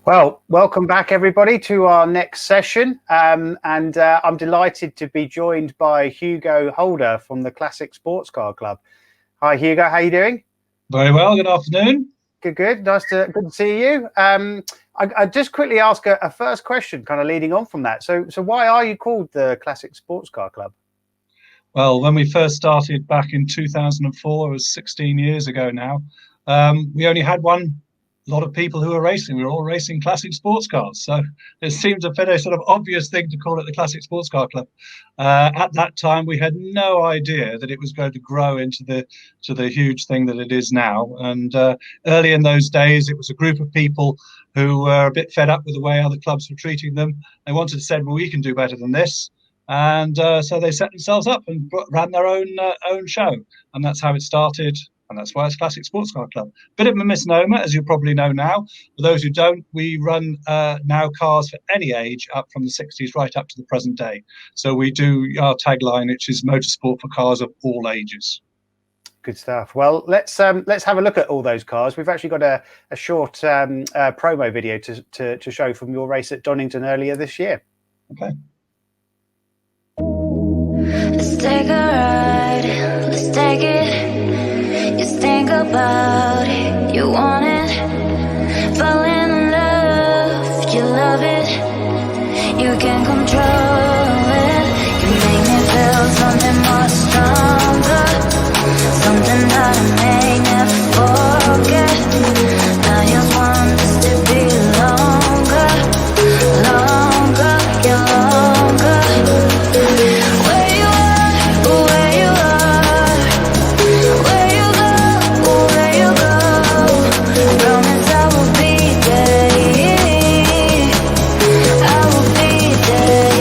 Well, welcome back, everybody, to our next session. I'm delighted to be joined by Hugo Holder from the Classic Sports Car Club. Hi, Hugo. How are you doing? Very well. Good afternoon. Good. Good to see you. I just quickly ask a first question, kind of leading on from that. So why are you called the Classic Sports Car Club? Well, when we first started back in 2004, it was 16 years ago now, we only had one lot of people who were racing. We were all racing classic sports cars. So it seems a fairly sort of obvious thing to call it the Classic Sports Car Club. At that time, we had no idea that it was going to grow into the huge thing that it is now. And early in those days, it was a group of people who were a bit fed up with the way other clubs were treating them. They wanted to say, well, we can do better than this. And so they set themselves up and ran their own show. And that's how it started. And that's why it's Classic Sports Car Club. Bit of a misnomer, as you probably know now. For those who don't, we run now cars for any age up from the 60s right up to the present day. So we do our tagline, which is motorsport for cars of all ages. Good stuff. Well, let's have a look at all those cars. We've actually got a short promo video to show from your race at Donington earlier this year. Okay. Let's take a ride. Let's take it. Just think about it, you want it. Fall in love, you love it. You can control it. You make me feel something more stronger, something that I may never forget. I just want this to be longer, longer, yeah, longer. Where you are, where you are, where you go, where you go. I promise I will be there. I will be there.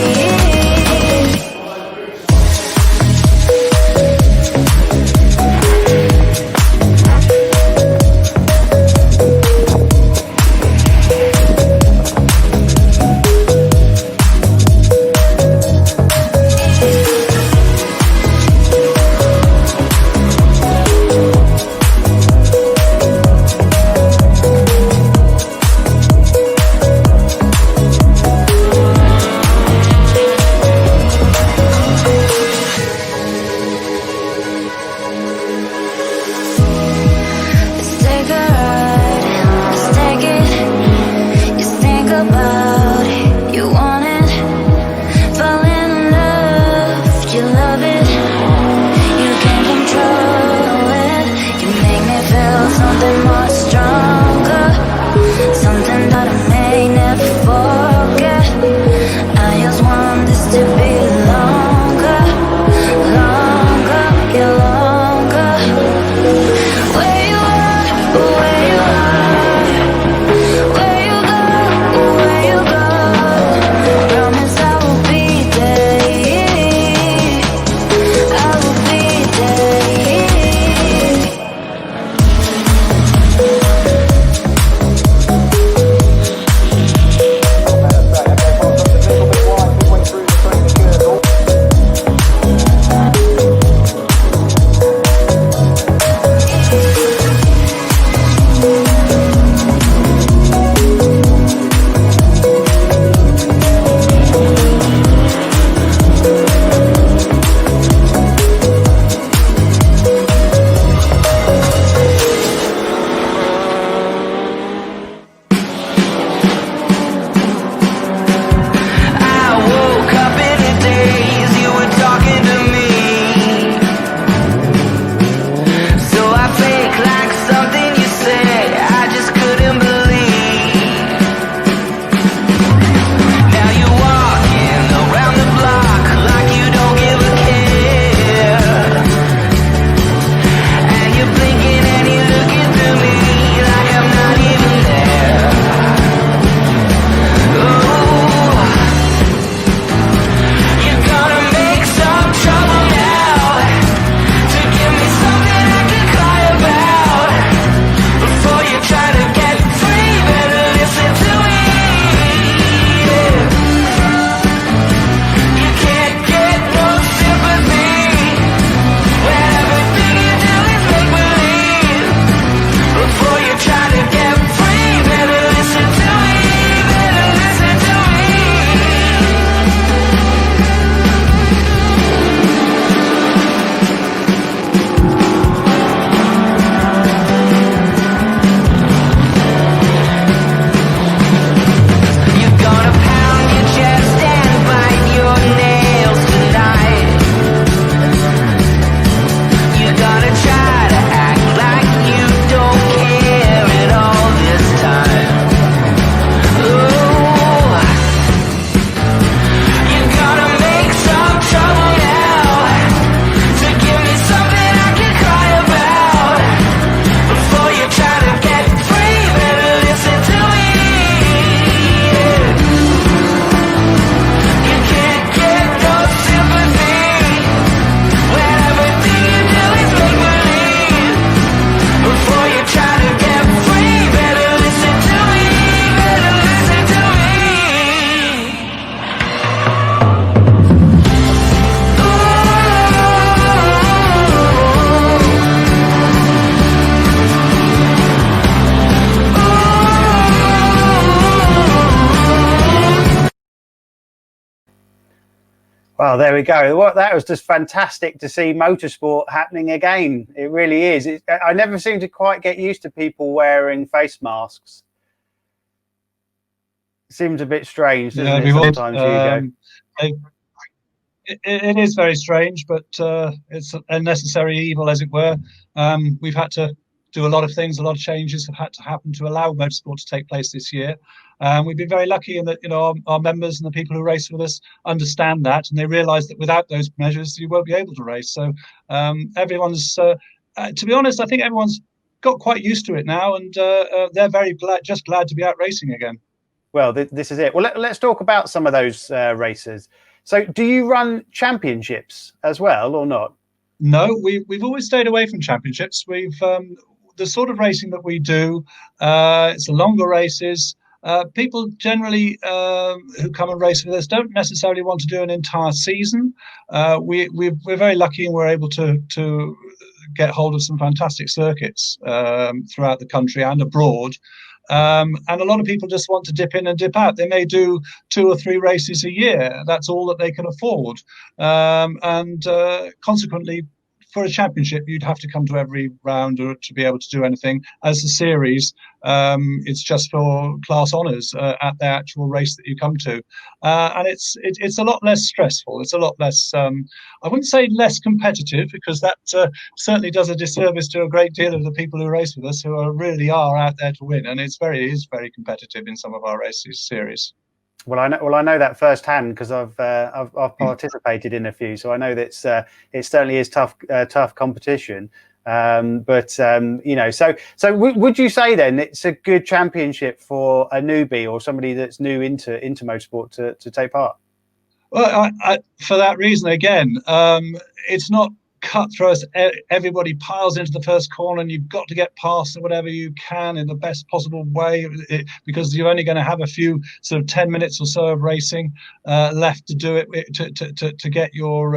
Well, there we go. Well, that was just fantastic to see motorsport happening again. It really is. I never seem to quite get used to people wearing face masks. It seems a bit strange, doesn't it, sometimes, Hugo? It is very strange, but it's a necessary evil, as it were. We've had to do a lot of things. A lot of changes have had to happen to allow motorsport to take place this year. We've been very lucky in that, you know, our members and the people who race with us understand that, and they realise that without those measures, you won't be able to race. So everyone's, to be honest, I think everyone's got quite used to it now, and they're very glad to be out racing again. Well, this is it. Well, let's talk about some of those races. So do you run championships as well or not? No, we've always stayed away from championships. We've the sort of racing that we do, it's the longer races. People generally who come and race with us don't necessarily want to do an entire season. We're very lucky, and we're able to get hold of some fantastic circuits throughout the country and abroad. And a lot of people just want to dip in and dip out. They may do 2 or 3 races a year. That's all that they can afford. And consequently, for a championship, you'd have to come to every round to be able to do anything. As a series, it's just for class honours at the actual race that you come to. And it's a lot less stressful. It's a lot less, I wouldn't say less competitive, because that certainly does a disservice to a great deal of the people who race with us, who really are out there to win. And it is very competitive in some of our races series. Well, I know that firsthand, because I've participated in a few, so I know that it certainly is tough competition. But you know, so would you say then it's a good championship for a newbie or somebody that's new into motorsport to take part? Well, for that reason, again, it's not cutthroat. Everybody piles into the first corner, and you've got to get past whatever you can in the best possible way, because you're only going to have a few sort of 10 minutes or so of racing left to do it to get your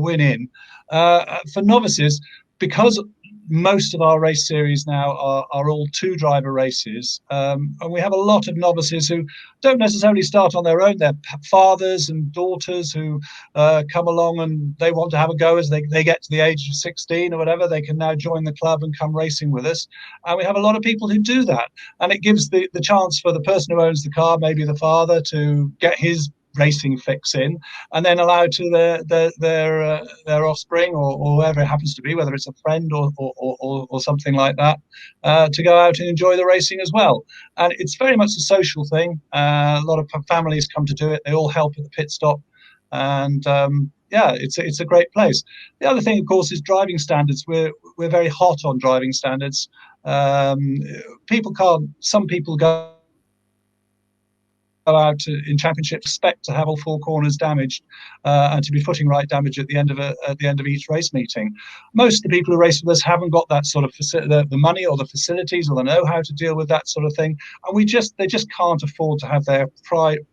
win in. For novices, because most of our race series now are all 2-driver races, and we have a lot of novices who don't necessarily start on their own. They're fathers and daughters who come along, and they want to have a go as they get to the age of 16 or whatever. They can now join the club and come racing with us, and we have a lot of people who do that, and it gives the chance for the person who owns the car, maybe the father, to get his racing fix in, and then allow to their offspring or whoever it happens to be, whether it's a friend or something like that, to go out and enjoy the racing as well. And it's very much a social thing. A lot of families come to do it. They all help at the pit stop, and yeah, it's a great place. The other thing, of course, is driving standards. We're very hot on driving standards. Some people go out in championships expect to have all 4 corners damaged and to be footing right damage at the end of each race meeting. Most of the people who race with us haven't got that sort of the money or the facilities or the know-how to deal with that sort of thing, and they just can't afford to have their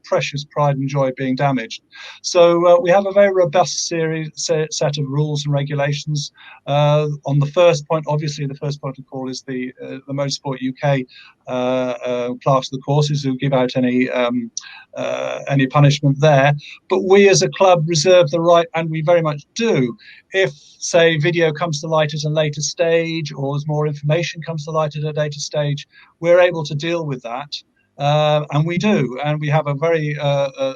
precious pride and joy being damaged. So we have a very robust set of rules and regulations. On the first point, obviously, the first point of call is the Motorsport UK clerks of the courses, who give out any punishment there. But we as a club reserve the right, and we very much do, if, say, video comes to light at a later stage, or as more information comes to light at a later stage, we're able to deal with that. And we do, and we have a very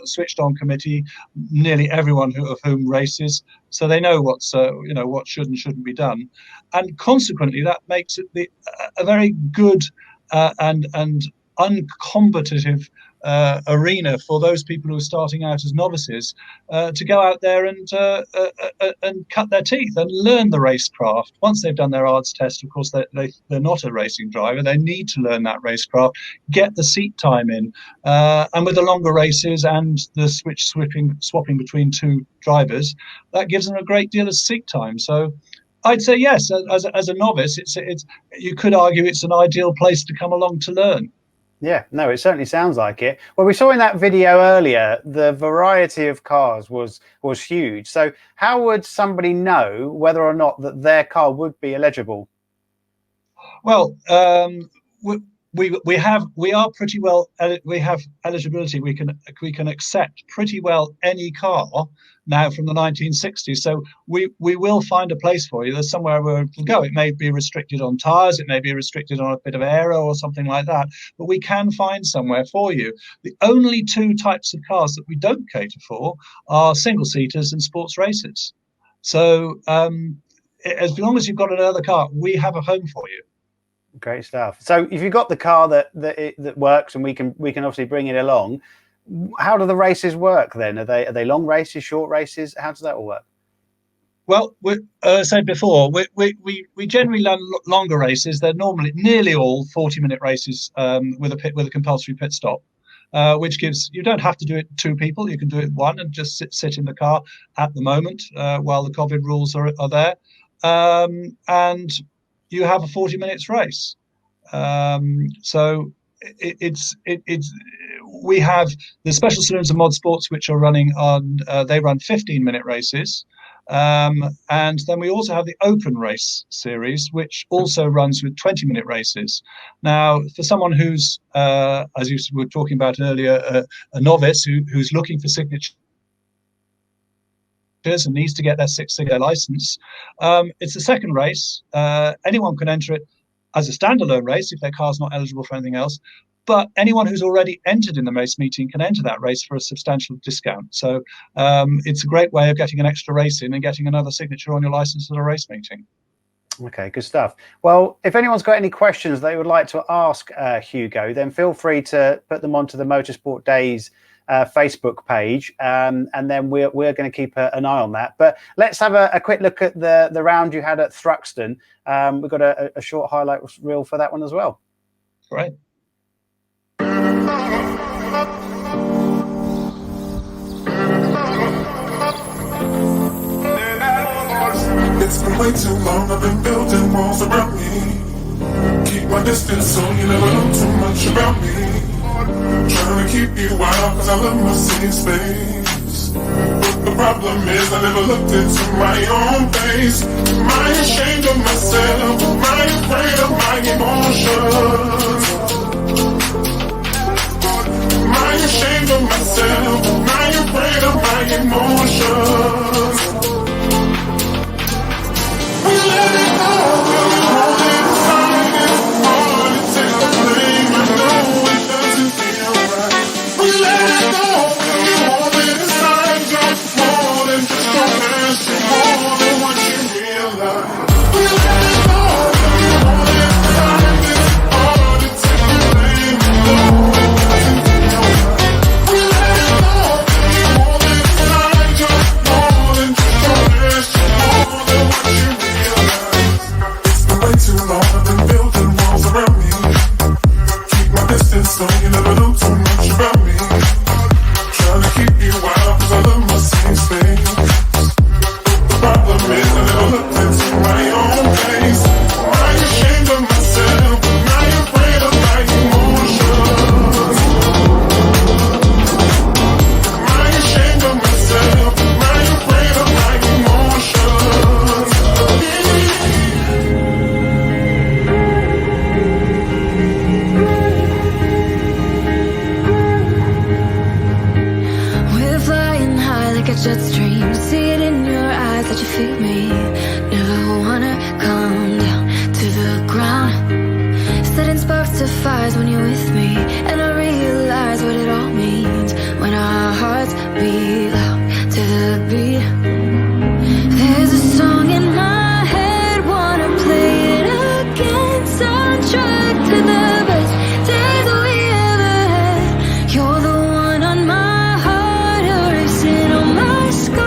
switched on committee, nearly everyone of whom races, so they know what should and shouldn't be done, and consequently that makes it a very good and uncombative arena for those people who are starting out as novices to go out there and cut their teeth and learn the racecraft. Once they've done their ARDS test, of course, they're not a racing driver. They need to learn that racecraft, get the seat time in, and with the longer races and the swapping between 2 drivers, that gives them a great deal of seat time. So I'd say yes, as a novice, it's you could argue it's an ideal place to come along to learn. Yeah, no, it certainly sounds like it. Well, we saw in that video earlier, the variety of cars was huge. So how would somebody know whether or not that their car would be eligible? Well, we are pretty well. We have eligibility. We can accept pretty well any car now from the 1960s. So we will find a place for you. There's somewhere where it'll go. It may be restricted on tyres. It may be restricted on a bit of aero or something like that. But we can find somewhere for you. The only two types of cars that we don't cater for are single seaters and sports races. So as long as you've got another car, we have a home for you. Great stuff. So if you've got the car that works, and we can obviously bring it along, how do the races work then? Are they long races, short races? How does that all work? Well, as I said before, we generally run longer races. They're normally nearly all 40-minute races with a compulsory pit stop, which gives, you don't have to do it 2 people. You can do it 1 and just sit in the car at the moment while the COVID rules are there, and you have a 40 minutes race. So we have the Special Saloons and Mod Sports, which are running on, they run 15-minute races. And then we also have the Open Race series, which also runs with 20-minute races. Now, for someone who's, as you were talking about earlier, a novice who's looking for signatures and needs to get their Six-Figure license, it's the second race. Anyone can enter it as a standalone race if their car's not eligible for anything else, but anyone who's already entered in the race meeting can enter that race for a substantial discount. So it's a great way of getting an extra race in and getting another signature on your license at a race meeting. Okay, good stuff. Well, if anyone's got any questions they would like to ask Hugo, then feel free to put them onto the Motorsport Days Facebook page, and then we're going to keep an eye on that. But let's have a quick look at the round you had at Thruxton. We've got a short highlight reel for that one as well. Right. It's been way too long, I've been building walls around me. Keep my distance so you never know too much about me. Trying to keep you out cause I love my safe space. But the problem is I never looked into my own face. Am I ashamed of myself? Am I afraid of my emotions? Am I ashamed of myself? Am I afraid of my emotions? We let it go, we hold it inside. It's hard to take the blame, I know it doesn't feel right. We let it go, we hold it inside. You're more than just a mess, you're more than what you realize. We let it go, we hold it inside. It's hard to take the blame, I know it doesn't feel right. We let it go, we hold it inside. You're more than just a mess, you're more than what you realize. Way too long, I've been building walls around me. Keep my distance so you never know too much about me. Trying to keep you out cause I love my safe space. The problem is I never looked into my own face. Am I ashamed of myself? Am I afraid of my emotions? Am I ashamed of myself? Am I afraid of my emotions? A jet stream, see it in your eyes that you feel me. Never wanna come down to the ground. Setting sparks to fires when you're with me, and I realize what it all means when our hearts beat out to the beat. There's a song in my head, wanna play it again. Soundtrack to the best days we ever had. You're the one on my heart, erasing all my scars.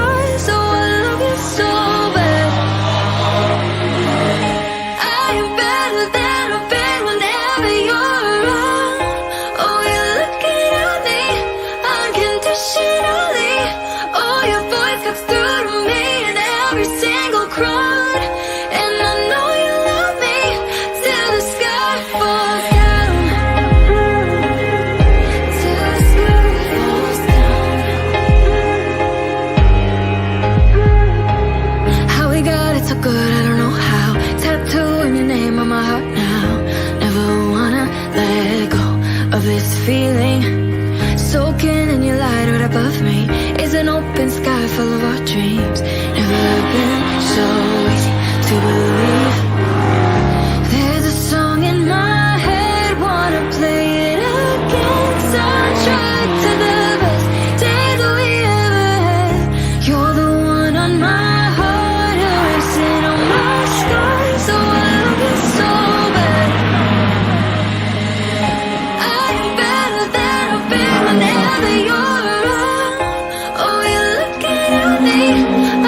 this feeling, soaking in your light right above me, is an open sky full of our dreams. Never been so easy to believe. There's a song in my head, wanna play it again. Soundtrack to the best days that we ever had. You're the one on my heart, erasing all my scars. So I love you so bad. I am better than I've been whenever you're around. Oh, you're looking at me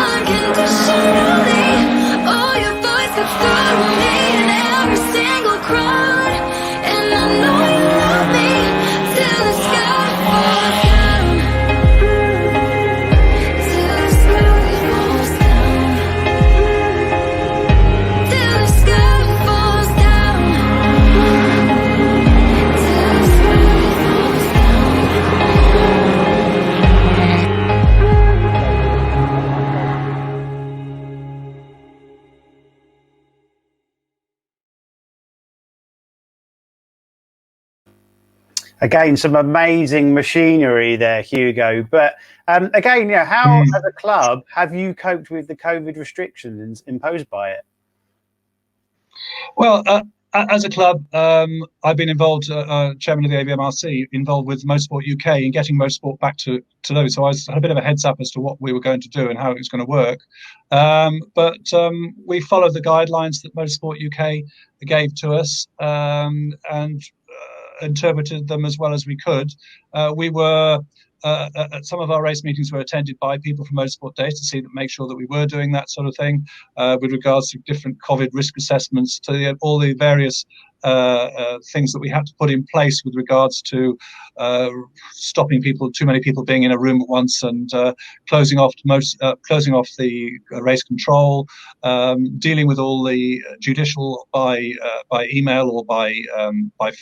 unconditionally. Oh, your voice cuts through me in every single crowd. And I know you love me till the sky falls down. Till the sky falls down. Till the sky falls down. Till the sky falls down. Again, some amazing machinery there, Hugo. But again, how as a club have you coped with the COVID restrictions imposed by it? Well, as a club, I've been involved, chairman of the AVMRC, involved with Motorsport UK in getting motorsport back to those. So I had a bit of a heads up as to what we were going to do and how it was going to work. But we followed the guidelines that Motorsport UK gave to us and interpreted them as well as we could. We were some of our race meetings were attended by people from MotorSportDays to make sure that we were doing that sort of thing with regards to different COVID risk assessments, to all the various things that we had to put in place with regards to stopping too many people being in a room at once, and closing off the race control, dealing with all the judicial by email or by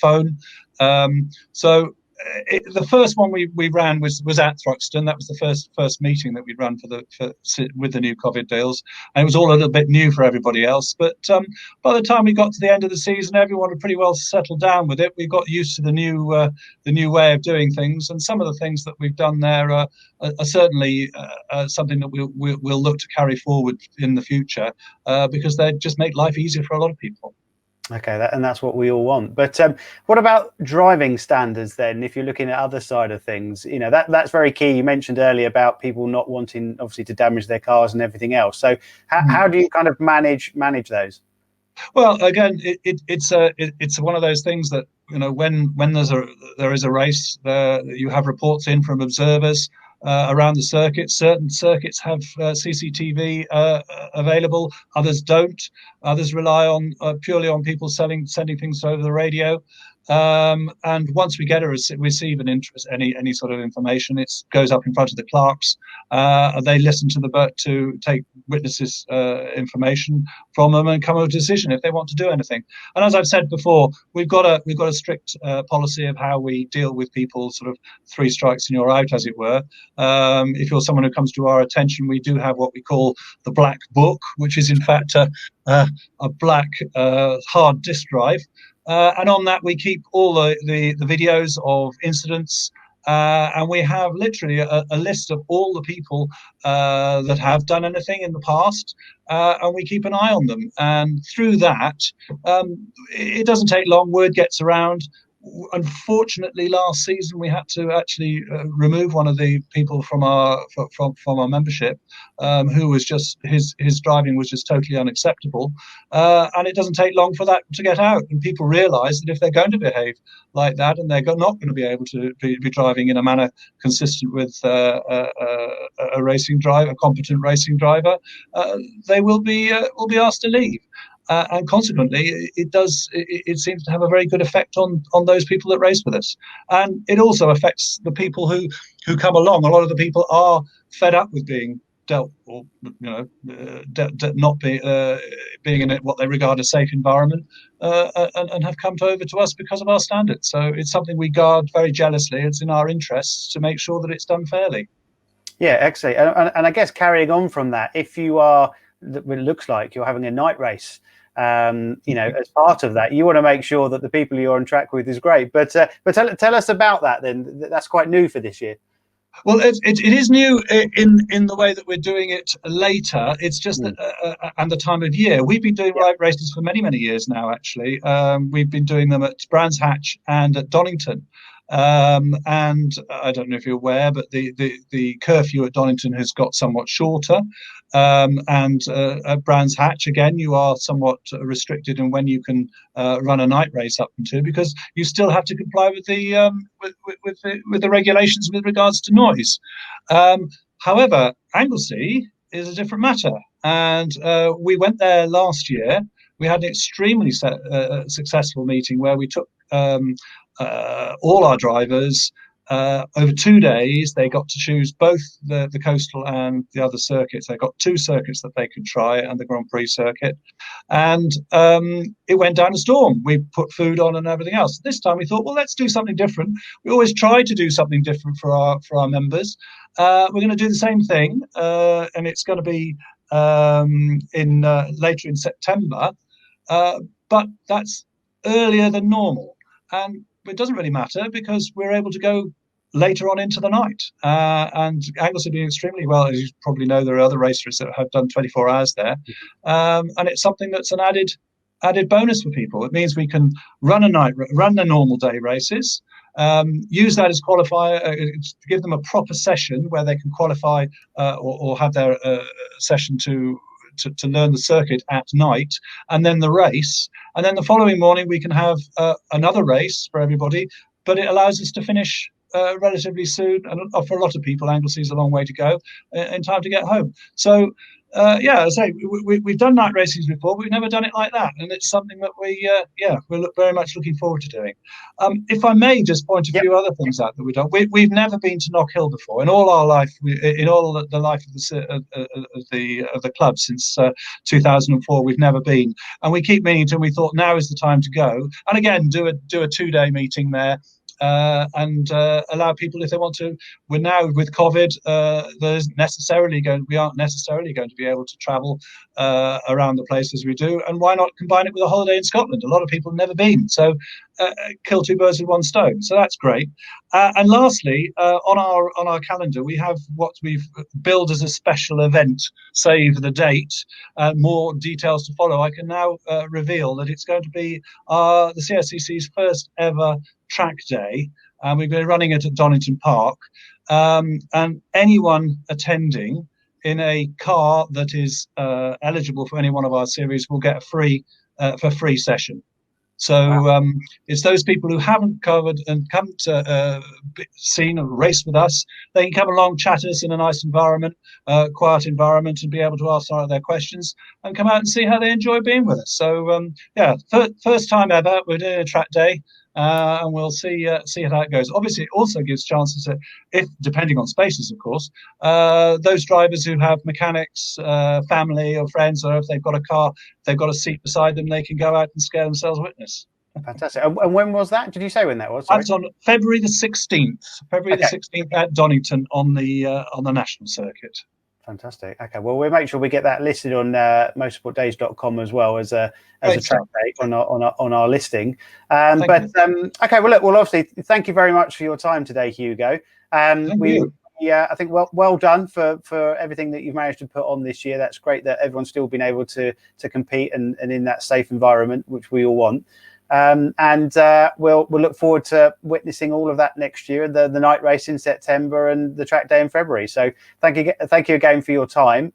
phone. The first one we ran was at Thruxton. That was the first meeting that we'd run with the new COVID deals, and it was all a little bit new for everybody else. But by the time we got to the end of the season, everyone had pretty well settled down with it. We got used to the new way of doing things, and some of the things that we've done there are certainly something that we'll look to carry forward in the future because they just make life easier for a lot of people. Okay, and that's what we all want. But what about driving standards then? If you're looking at other side of things, that's very key. You mentioned earlier about people not wanting, obviously, to damage their cars and everything else. So how do you kind of manage those? Well, again, it's one of those things that when there is a race, you have reports in from observers around the circuit. Certain circuits have CCTV available, others don't. Others rely on purely on people sending things over the radio. And once we receive any sort of information, it goes up in front of the clerks. They listen to take witnesses' information from them and come to a decision if they want to do anything. And as I've said before, we've got a strict policy of how we deal with people, sort of 3 strikes and you're out, as it were. If you're someone who comes to our attention, we do have what we call the black book, which is in fact a black hard disk drive. And on that, we keep all the videos of incidents, and we have literally a list of all the people that have done anything in the past, and we keep an eye on them. And through that, it doesn't take long. Word gets around. Unfortunately, last season we had to actually remove one of the people from our membership, who was just his driving was just totally unacceptable, and it doesn't take long for that to get out, and people realise that if they're going to behave like that and they're not going to be able to be driving in a manner consistent with a competent racing driver, they will be asked to leave. And consequently, it seems to have a very good effect on those people that race with us, and it also affects the people who come along. A lot of the people are fed up with being not being in what they regard as safe environment, and have come over to us because of our standards. So it's something we guard very jealously. It's in our interests to make sure that it's done fairly. Yeah, excellent. And I guess carrying on from that, if you are, it looks like you're having a night race as part of that, you want to make sure that the people you're on track with is great. But tell us about that then. That's quite new for this year. Well, it is new in the way that we're doing it later. It's just that, and the time of year. We've been doing light races for many, many years now, actually. We've been doing them at Brands Hatch and at Donington. And I don't know if you're aware, but the curfew at Donington has got somewhat shorter. And at Brands Hatch, again, you are somewhat restricted in when you can run a night race up into, because you still have to comply with the regulations with regards to noise. However, Anglesey is a different matter, and we went there last year. We had an extremely successful meeting where we took all our drivers. Over 2 days, they got to choose both the coastal and the other circuits. They got 2 circuits that they could try and the Grand Prix circuit. And it went down a storm. We put food on and everything else. This time we thought, well, let's do something different. We always try to do something different for our members. We're going to do the same thing, and it's going to be later in September, but that's earlier than normal. And it doesn't really matter because we're able to go later on into the night. And Anglesey are doing extremely well. As you probably know, there are other racers that have done 24 hours there. And it's something that's an added bonus for people. It means we can run the normal day races, use that as qualifier, give them a proper session where they can qualify or have their session to learn the circuit at night, and then the race, and then the following morning we can have another race for everybody, but it allows us to finish relatively soon, and for a lot of people Anglesey is a long way to go in time to get home. So as I say, we've done night races before, but we've never done it like that, and it's something that we're very much looking forward to doing. If I may just point a few other things out that we've done. We've never been to Knock Hill before in all our life, in all the life of the club since 2004. We've never been, and we keep meaning to. And we thought now is the time to go, and again do a 2-day meeting there. And allow people, if they want to. We're now with COVID, we aren't necessarily going to be able to travel around the places we do. And why not combine it with a holiday in Scotland? A lot of people have never been, so kill 2 birds with 1 stone. So that's great. And lastly, on our calendar, we have what we've billed as a special event. Save the date. More details to follow. I can now reveal that it's going to be the CSCC's first ever track day, and we've been running it at Donington Park, and anyone attending in a car that is eligible for any one of our series will get a free session. So it's those people who haven't covered and come to seen a race with us. They can come along, chat us in a nice environment, quiet environment, and be able to ask their questions and come out and see how they enjoy being with us. So first time ever, we're doing a track day. And we'll see how that goes. Obviously, it also gives chances that, if depending on spaces, of course, those drivers who have mechanics, family or friends, or if they've got a car, they've got a seat beside them, they can go out and scare themselves witness. Fantastic. And when was that? Did you say when that was? That's on February the 16th. February the 16th at Donington on the national circuit. Fantastic. Okay, well, we'll make sure we get that listed on motorsportdays.com as well as a track date on our listing. Okay, well, look, obviously, thank you very much for your time today, Hugo. Thank you. I think well done for everything that you've managed to put on this year. That's great that everyone's still been able to compete and in that safe environment, which we all want. We'll look forward to witnessing all of that next year, the night race in September and the track day in February. So thank you again for your time.